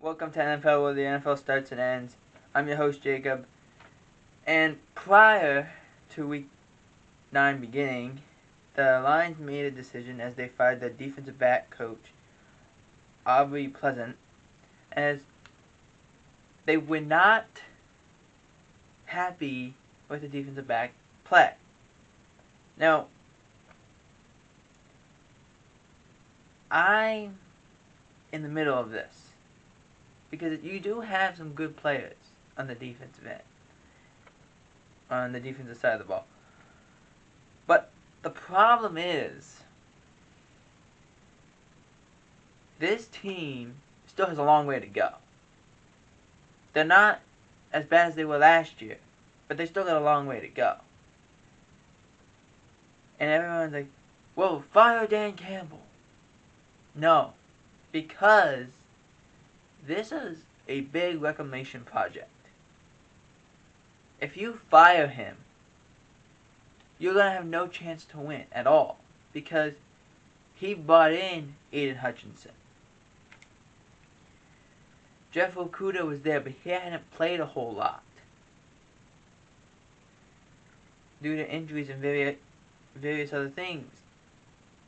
Welcome to NFL, where the NFL starts and ends. I'm your host, Jacob. And prior to Week 9 beginning, the Lions made a decision as they fired their defensive back coach, Aubrey Pleasant, as they were not happy with the defensive back play. Now, I'm in the middle of this because you do have some good players on the defensive end, on the defensive side of the ball. But the problem is, this team still has a long way to go. They're not as bad as they were last year, but they still got a long way to go. And everyone's like, whoa, fire Dan Campbell. No, because this is a big reclamation project. If you fire him, you're going to have no chance to win at all, because he brought in Aiden Hutchinson. Jeff Okudah was there, but he hadn't played a whole lot due to injuries and various other things.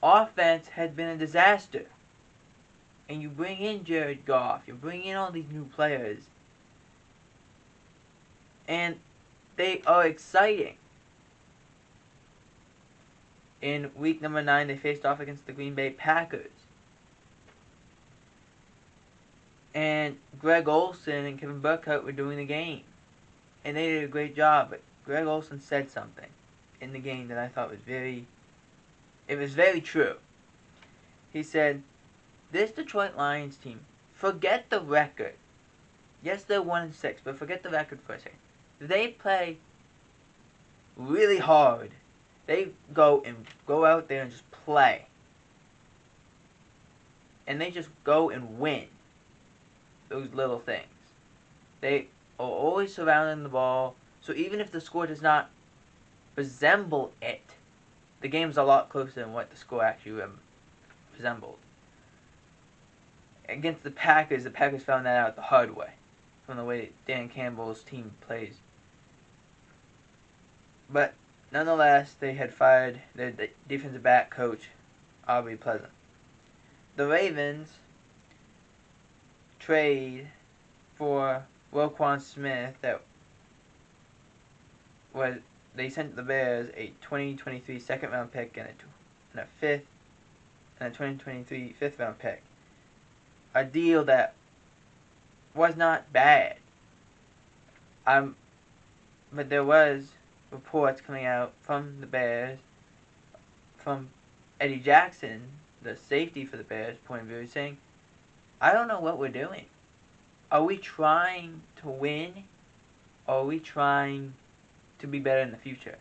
Offense had been a disaster. And you bring in Jared Goff, you bring in all these new players, and they are exciting. In week number 9, they faced off against the Green Bay Packers. And Greg Olsen and Kevin Burkhardt were doing the game. And they did a great job, but Greg Olsen said something in the game that I thought was very true. He said, this Detroit Lions team, forget the record. Yes, they're 1-6, but forget the record for a second. They play really hard. They go out there and just play. And they just go and win those little things. They are always surrounding the ball, so even if the score does not resemble it, the game's a lot closer than what the score actually resembled. Against the Packers found that out the hard way from the way Dan Campbell's team plays. But nonetheless, they had fired their defensive back coach, Aubrey Pleasant. The Ravens trade for Roquan Smith they sent the Bears a 2023 second round pick and a 2023 fifth round pick. A deal that was not bad. But there was reports coming out from the Bears, from Eddie Jackson, the safety for the Bears, point of view, saying, I don't know what we're doing. Are we trying to win, or are we trying to be better in the future?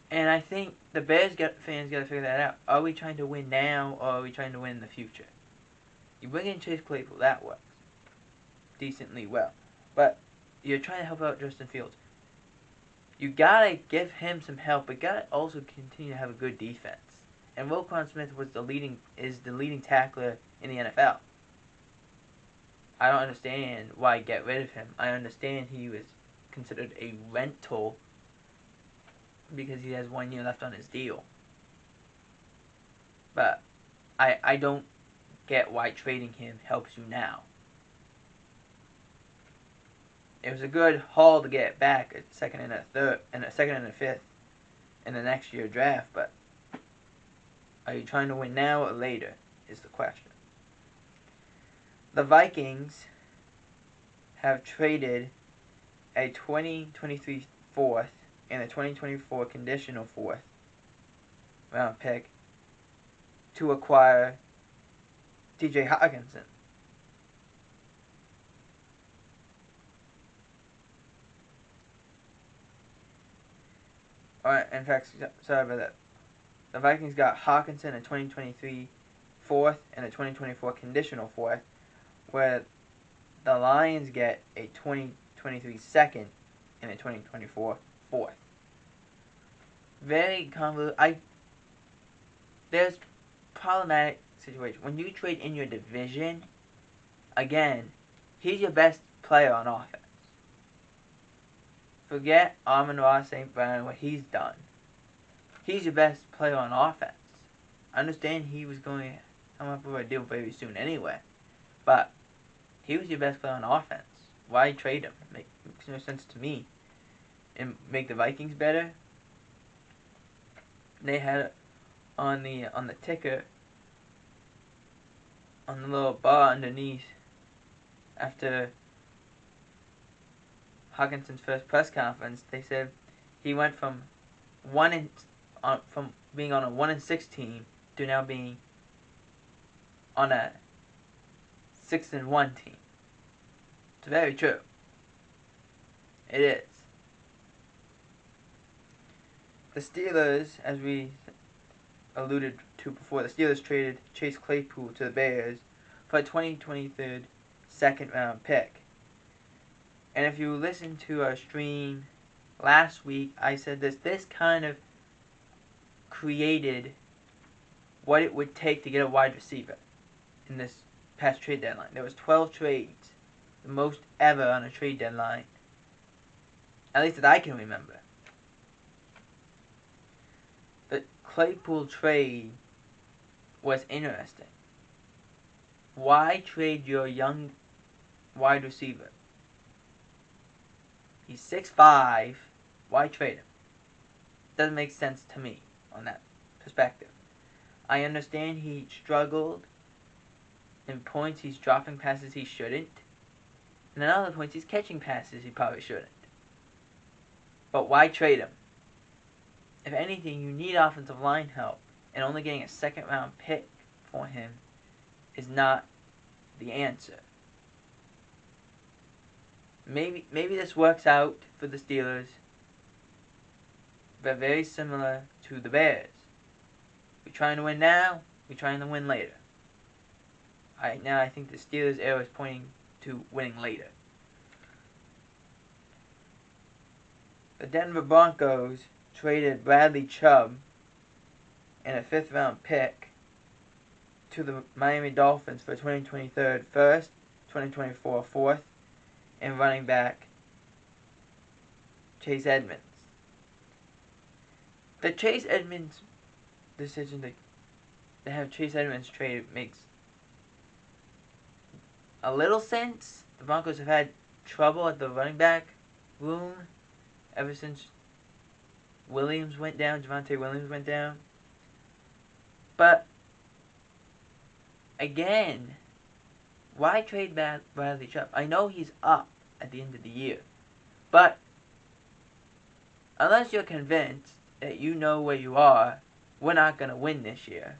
And I think the Bears fans got to figure that out. Are we trying to win now, or are we trying to win in the future? You bring in Chase Claypool, that works decently well. But you're trying to help out Justin Fields. You gotta give him some help, but gotta also continue to have a good defense. And Roquan Smith is the leading tackler in the NFL. I don't understand why get rid of him. I understand he was considered a rental because he has 1 year left on his deal. But I don't get why trading him helps you now. It was a good haul to get back a second and a fifth in the next year draft, but are you trying to win now or later is the question. The Vikings have traded a 2023 fourth and a 2024 conditional fourth round pick to acquire TJ Hockenson. In fact, sorry about that. The Vikings got Hockenson a 2023 fourth and a 2024 conditional fourth, where the Lions get a 2023 second and a 2024 fourth. Very convoluted. There's problematic situation. When you trade in your division, Again, he's your best player on offense. Forget Amon-Ra St. Brown, what he's done. He's your best player on offense. I understand he was going to come up with a deal very soon anyway, but he was your best player on offense. Why trade him? Makes no sense to me. And make the Vikings better? They had on the ticker, on the little bar underneath, after Hockenson's first press conference, they said he went from being on a 1-6 team to now being on a 6-1 team. It's very true. It is. The Steelers, as we alluded to before, the Steelers traded Chase Claypool to the Bears for a 2023 second-round pick. And if you listen to our stream last week, I said this kind of created what it would take to get a wide receiver in this past trade deadline. There was 12 trades, the most ever on a trade deadline, at least that I can remember. The Claypool trade was interesting. Why trade your young wide receiver? He's 6'5". Why trade him? Doesn't make sense to me on that perspective. I understand he struggled in points. He's dropping passes he shouldn't. And in other points, he's catching passes he probably shouldn't. But why trade him? If anything, you need offensive line help. And only getting a second-round pick for him is not the answer. Maybe this works out for the Steelers, but very similar to the Bears. We're trying to win now, we're trying to win later. Right now, I think the Steelers' arrow is pointing to winning later. The Denver Broncos traded Bradley Chubb and a 5th-round pick to the Miami Dolphins for 2023 first, 2024 4th, and running back Chase Edmonds. The Chase Edmonds decision to have Chase Edmonds traded makes a little sense. The Broncos have had trouble at the running back room ever since Williams went down, Javonte Williams went down. But again, why trade Bradley Chubb? I know he's up at the end of the year, but unless you're convinced that you know where you are, we're not going to win this year.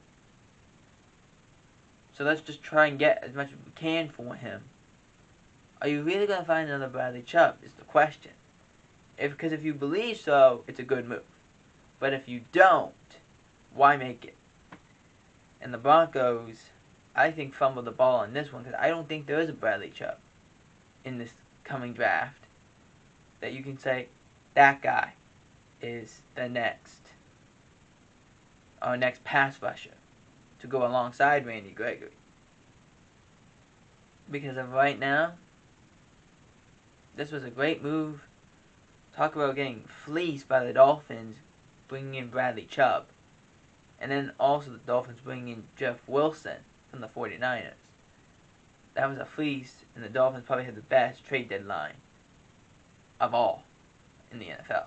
So let's just try and get as much as we can for him. Are you really going to find another Bradley Chubb is the question. Because if you believe so, it's a good move. But if you don't, why make it? And the Broncos, I think, fumbled the ball on this one because I don't think there is a Bradley Chubb in this coming draft that you can say that guy is the next pass rusher to go alongside Randy Gregory. Because of right now, this was a great move. Talk about getting fleeced by the Dolphins, bringing in Bradley Chubb. And then also the Dolphins bringing in Jeff Wilson from the 49ers. That was a fleece, and the Dolphins probably had the best trade deadline of all in the NFL.